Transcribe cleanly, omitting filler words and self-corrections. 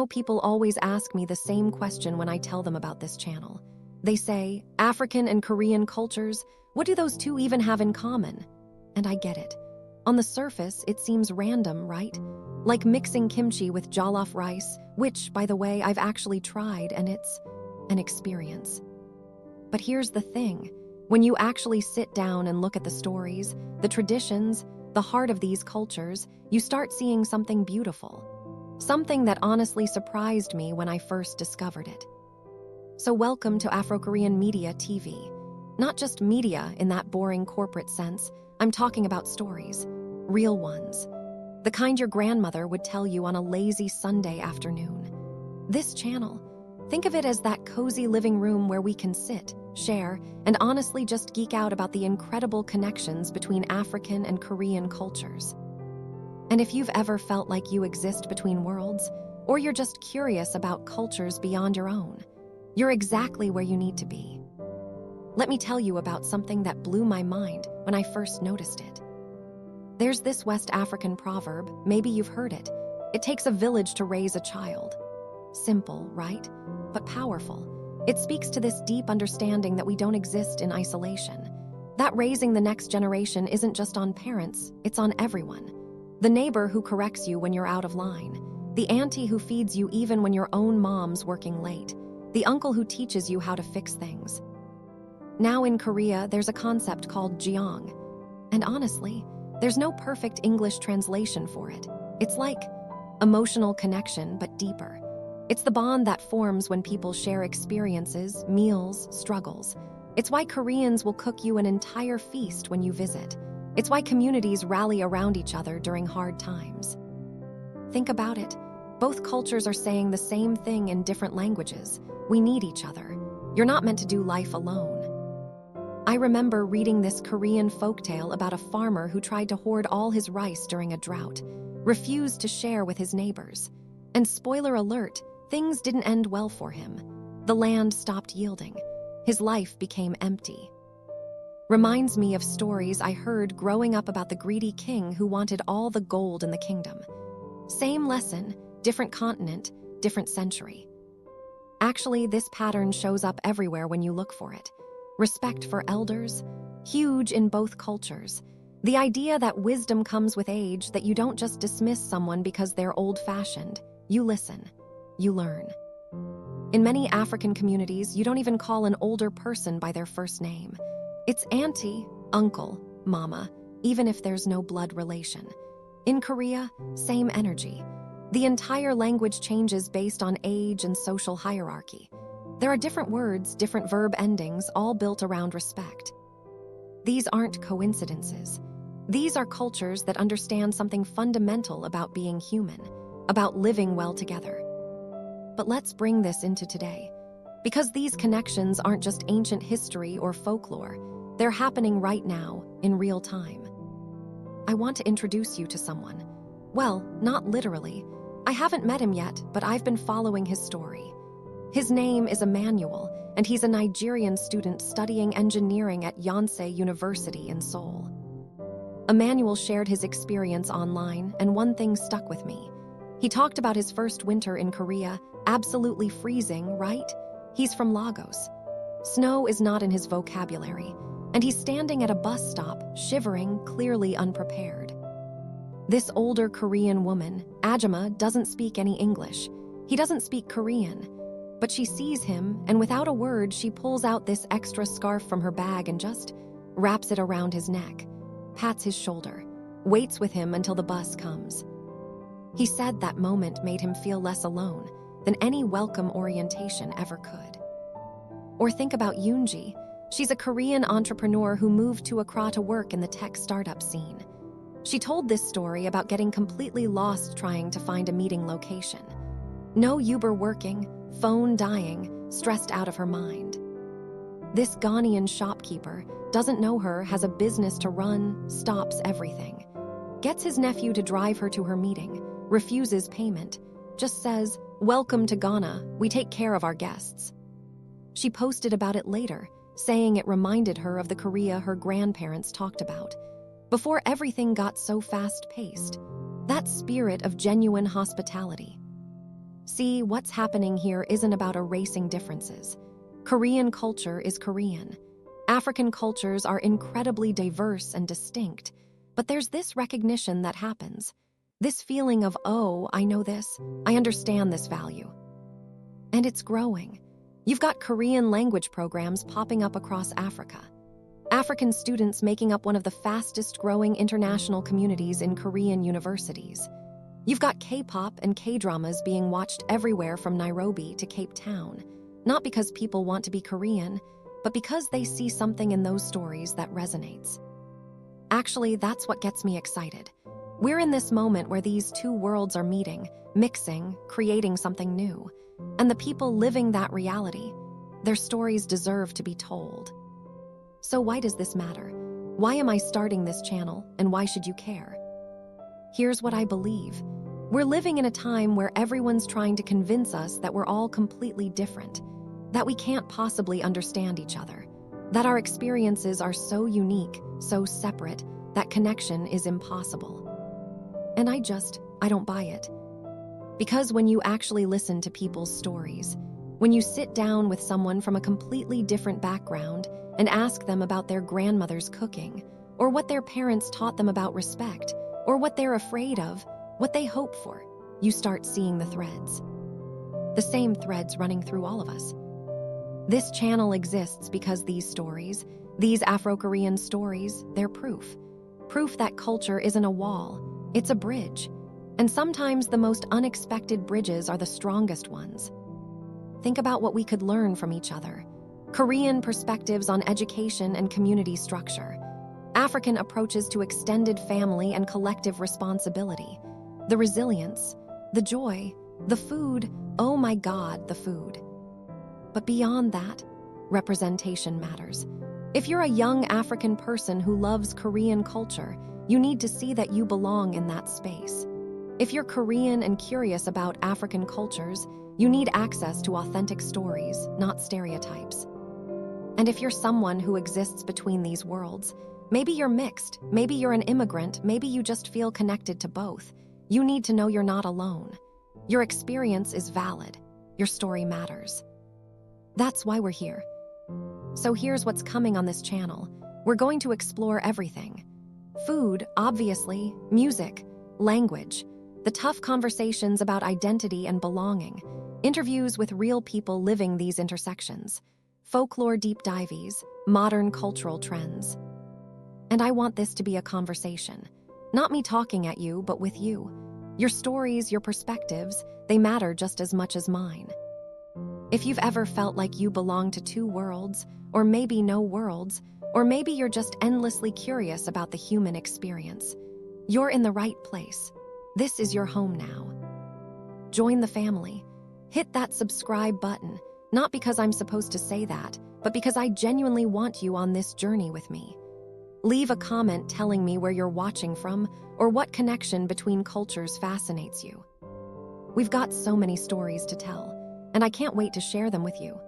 People always ask me the same question when I tell them about this channel. They say, African and Korean cultures, what do those two even have in common? And I get it. On the surface, it seems random, right? Like mixing kimchi with jollof rice, which, by the way, I've actually tried, and it's an experience. But here's the thing. When you actually sit down and look at the stories, the traditions, the heart of these cultures, you start seeing something beautiful. Something that honestly surprised me when I first discovered it. So welcome to Afro-Korean Media TV. Not just media in that boring corporate sense, I'm talking about stories, real ones. The kind your grandmother would tell you on a lazy Sunday afternoon. This channel, think of it as that cozy living room where we can sit, share, and honestly just geek out about the incredible connections between African and Korean cultures. And if you've ever felt like you exist between worlds, or you're just curious about cultures beyond your own, you're exactly where you need to be. Let me tell you about something that blew my mind when I first noticed it. There's this West African proverb, maybe you've heard it. It takes a village to raise a child. Simple, right? But powerful. It speaks to this deep understanding that we don't exist in isolation. That raising the next generation isn't just on parents, it's on everyone. The neighbor who corrects you when you're out of line. The auntie who feeds you even when your own mom's working late. The uncle who teaches you how to fix things. Now in Korea, there's a concept called jeong. And honestly, there's no perfect English translation for it. It's like emotional connection, but deeper. It's the bond that forms when people share experiences, meals, struggles. It's why Koreans will cook you an entire feast when you visit. It's why communities rally around each other during hard times. Think about it. Both cultures are saying the same thing in different languages. We need each other. You're not meant to do life alone. I remember reading this Korean folktale about a farmer who tried to hoard all his rice during a drought, refused to share with his neighbors. And spoiler alert, things didn't end well for him. The land stopped yielding. His life became empty. Reminds me of stories I heard growing up about the greedy king who wanted all the gold in the kingdom. Same lesson, different continent, different century. Actually, this pattern shows up everywhere when you look for it. Respect for elders, huge in both cultures. The idea that wisdom comes with age, that you don't just dismiss someone because they're old-fashioned. You listen, you learn. In many African communities, you don't even call an older person by their first name. It's auntie, uncle, mama, even if there's no blood relation. In Korea, same energy. The entire language changes based on age and social hierarchy. There are different words, different verb endings, all built around respect. These aren't coincidences. These are cultures that understand something fundamental about being human, about living well together. But let's bring this into today. Because these connections aren't just ancient history or folklore, they're happening right now, in real time. I want to introduce you to someone. Well, not literally. I haven't met him yet, but I've been following his story. His name is Emmanuel, and he's a Nigerian student studying engineering at Yonsei University in Seoul. Emmanuel shared his experience online, and one thing stuck with me. He talked about his first winter in Korea, absolutely freezing, right? He's from Lagos. Snow is not in his vocabulary, and he's standing at a bus stop, shivering, clearly unprepared. This older Korean woman, Ajima, doesn't speak any English. He doesn't speak Korean. But she sees him, and without a word, she pulls out this extra scarf from her bag and just wraps it around his neck, pats his shoulder, waits with him until the bus comes. He said that moment made him feel less alone than any welcome orientation ever could. Or think about Yoonji. She's a Korean entrepreneur who moved to Accra to work in the tech startup scene. She told this story about getting completely lost trying to find a meeting location. No Uber working, phone dying, stressed out of her mind. This Ghanaian shopkeeper doesn't know her, has a business to run, stops everything. Gets his nephew to drive her to her meeting, refuses payment, just says, "Welcome to Ghana, we take care of our guests." She posted about it later, saying it reminded her of the Korea her grandparents talked about. Before everything got so fast-paced, that spirit of genuine hospitality. See, what's happening here isn't about erasing differences. Korean culture is Korean. African cultures are incredibly diverse and distinct, but there's this recognition that happens. This feeling of, oh, I know this, I understand this value. And it's growing. You've got Korean language programs popping up across Africa. African students making up one of the fastest growing international communities in Korean universities. You've got K-pop and K-dramas being watched everywhere from Nairobi to Cape Town, not because people want to be Korean, but because they see something in those stories that resonates. Actually, that's what gets me excited. We're in this moment where these two worlds are meeting, mixing, creating something new. And the people living that reality, their stories deserve to be told. So why does this matter? Why am I starting this channel, and why should you care? Here's what I believe. We're living in a time where everyone's trying to convince us that we're all completely different, that we can't possibly understand each other, that our experiences are so unique, so separate, that connection is impossible. And I don't buy it. Because when you actually listen to people's stories, when you sit down with someone from a completely different background and ask them about their grandmother's cooking, or what their parents taught them about respect, or what they're afraid of, what they hope for, you start seeing the threads. The same threads running through all of us. This channel exists because these stories, these Afro-Korean stories, they're proof. Proof that culture isn't a wall, it's a bridge. And sometimes the most unexpected bridges are the strongest ones. Think about what we could learn from each other. Korean perspectives on education and community structure. African approaches to extended family and collective responsibility. The resilience, the joy, the food, oh my God, the food. But beyond that, representation matters. If you're a young African person who loves Korean culture, you need to see that you belong in that space. If you're Korean and curious about African cultures, you need access to authentic stories, not stereotypes. And if you're someone who exists between these worlds, maybe you're mixed, maybe you're an immigrant, maybe you just feel connected to both, you need to know you're not alone. Your experience is valid. Your story matters. That's why we're here. So here's what's coming on this channel. We're going to explore everything. Food, obviously, music, language, the tough conversations about identity and belonging, interviews with real people living these intersections, folklore deep dives, modern cultural trends. And I want this to be a conversation. Not me talking at you, but with you. Your stories, your perspectives, they matter just as much as mine. If you've ever felt like you belong to two worlds, or maybe no worlds, or maybe you're just endlessly curious about the human experience, you're in the right place. This is your home now. Join the family. Hit that subscribe button, not because I'm supposed to say that, but because I genuinely want you on this journey with me. Leave a comment telling me where you're watching from or what connection between cultures fascinates you. We've got so many stories to tell, and I can't wait to share them with you.